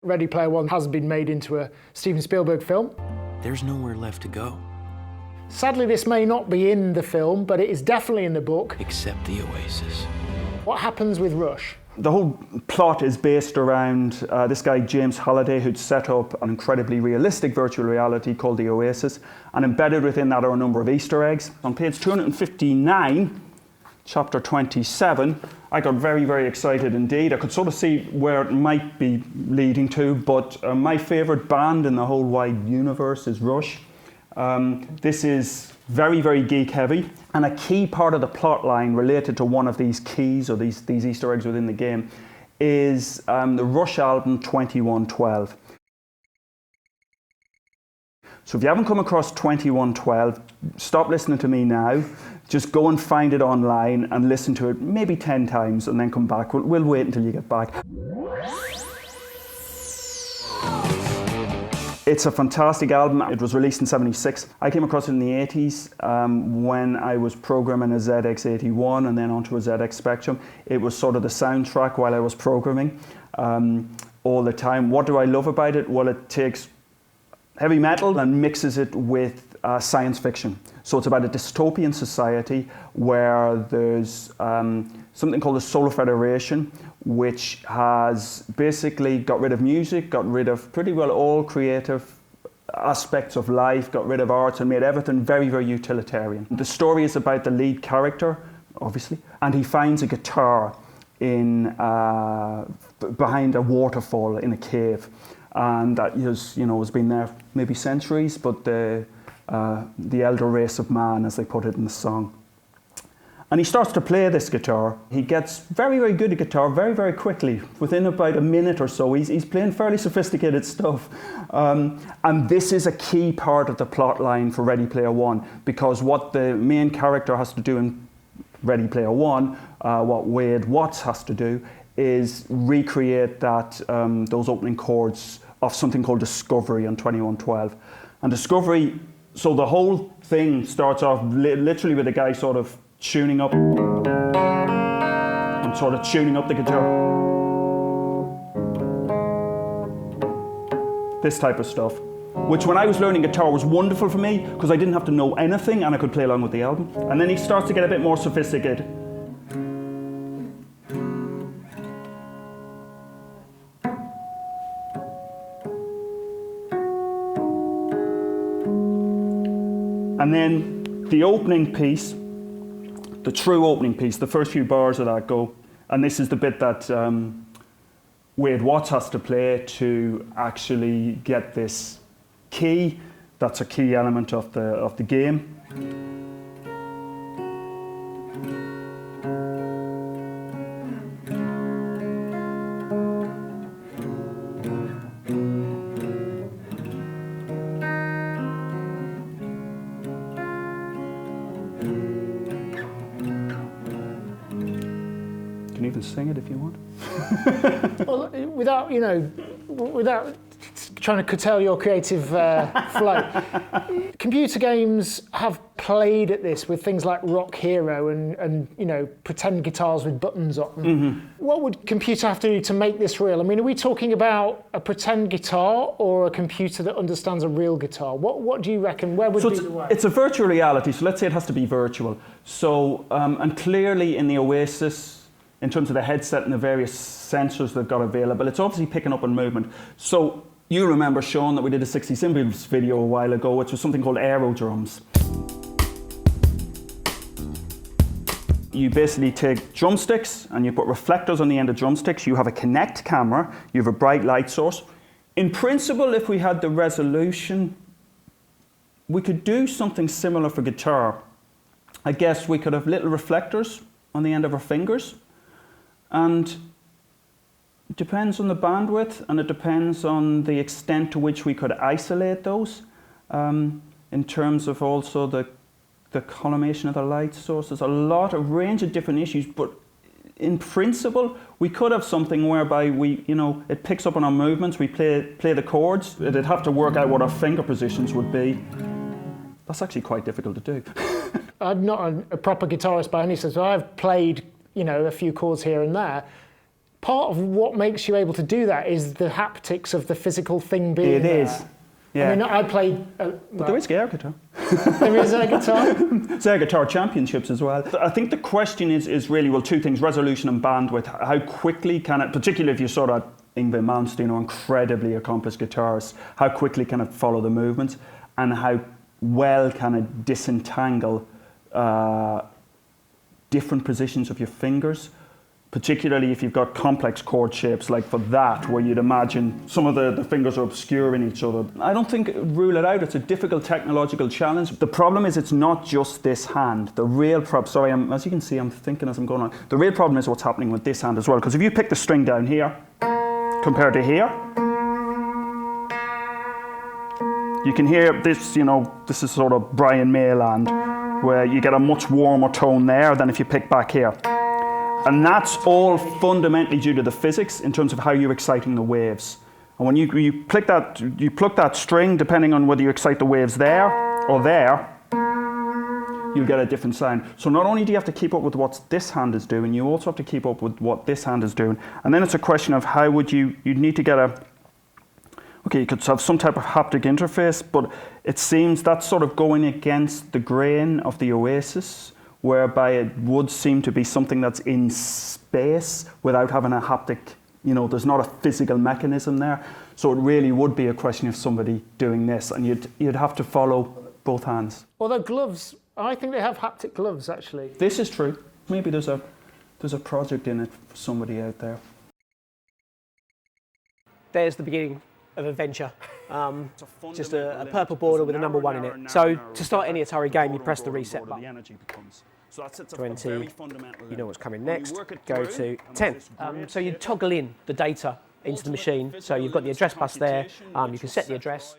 Ready Player One has been made into a Steven Spielberg film. There's nowhere left to go. Sadly, this may not be in the film, but it is definitely in the book. Except the Oasis. What happens with Rush? The whole plot is based around this guy, James Halliday, who'd set up an incredibly realistic virtual reality called the Oasis, and embedded within that are a number of Easter eggs. On page 259, chapter 27, I got very, very excited indeed. I could sort of see where it might be leading to, but my favourite band in the whole wide universe is Rush. This is very, very geek heavy, and a key part of the plot line related to one of these keys or these Easter eggs within the game is the Rush album 2112. So if you haven't come across 2112, stop listening to me now. Just go and find it online and listen to it maybe 10 times and then come back. We'll wait until you get back. It's a fantastic album. It was released in '76. I came across it in the 80s when I was programming a ZX81 and then onto a ZX Spectrum. It was sort of the soundtrack while I was programming all the time. What do I love about it? Well, it takes heavy metal and mixes it with science fiction. So it's about a dystopian society where there's something called the Solar Federation, which has basically got rid of music, got rid of pretty well all creative aspects of life, got rid of arts and made everything very, very utilitarian. The story is about the lead character, obviously, and he finds a guitar in behind a waterfall in a cave. And that has been there maybe centuries, but the elder race of man, as they put it in the song. And he starts to play this guitar. He gets very, very good at guitar very, very quickly. Within about a minute or so, he's playing fairly sophisticated stuff. And this is a key part of the plot line for Ready Player One, because what the main character has to do in Ready Player One, what Wade Watts has to do, is recreate that those opening chords of something called Discovery on 2112. And Discovery, so the whole thing starts off literally with a guy sort of tuning up and sort of tuning up the guitar. This type of stuff, which when I was learning guitar was wonderful for me because I didn't have to know anything and I could play along with the album. And then he starts to get a bit more sophisticated. And then the opening piece, the true opening piece, the first few bars of that go, and this is the bit that Wade Watts has to play to actually get this key. That's a key element of the game. You can even sing it if you want. Well, without trying to curtail your creative flow, computer games have played at this with things like Rock Hero and pretend guitars with buttons on them. Mm-hmm. What would computer have to do to make this real? I mean, are we talking about a pretend guitar or a computer that understands a real guitar? What do you reckon? Where would be the way? It's a virtual reality, so let's say it has to be virtual. So, and clearly in the Oasis, in terms of the headset and the various sensors they've got available, it's obviously picking up on movement. So you remember, Sean, that we did a 60 Symbols video a while ago, which was something called aerodrums. You basically take drumsticks and you put reflectors on the end of drumsticks. You have a Kinect camera, you have a bright light source. In principle, if we had the resolution, we could do something similar for guitar. I guess we could have little reflectors on the end of our fingers. And it depends on the bandwidth, and it depends on the extent to which we could isolate those in terms of also the collimation of the light sources. A range of different issues, but in principle, we could have something whereby it picks up on our movements, we play the chords, it'd have to work out what our finger positions would be. That's actually quite difficult to do. I'm not a proper guitarist by any sense, so I've played a few chords here and there. part of what makes you able to do that is the haptics of the physical thing being It there. is. Yeah. I mean, I played... But there is air guitar. There is air guitar? There's air guitar championships as well. I think the question is really, well, two things, resolution and bandwidth. How quickly can it, particularly if you saw that Yngwie Malmsteen, incredibly accomplished guitarist, how quickly can it follow the movements, and how well can it disentangle different positions of your fingers, particularly if you've got complex chord shapes like for that, where you'd imagine some of the fingers are obscuring each other. I don't think rule it out. It's a difficult technological challenge. The problem is it's not just this hand. The real problem, sorry, as you can see, I'm thinking as I'm going on. The real problem is what's happening with this hand as well, because if you pick the string down here compared to here, you can hear this, you know, this is sort of Brian May land, where you get a much warmer tone there than if you pick back here. And that's all fundamentally due to the physics in terms of how you're exciting the waves. And when you pluck that string, depending on whether you excite the waves there or there, you'll get a different sound. So not only do you have to keep up with what this hand is doing, you also have to keep up with what this hand is doing. And then it's a question of how would you'd need to get okay, you could have some type of haptic interface, but it seems that's sort of going against the grain of the Oasis, whereby it would seem to be something that's in space without having a haptic, you know, there's not a physical mechanism there. So it really would be a question of somebody doing this, and you'd have to follow both hands. Although gloves, I think they have haptic gloves, actually. This is true. Maybe there's a project in it for somebody out there. There's the beginning of adventure. Just a purple border with a number 1 in it. So to start any Atari game, you press the reset button. 20, you know what's coming next, go to 10. So you toggle in the data into the machine. So you've got the address bus there, you can set the address.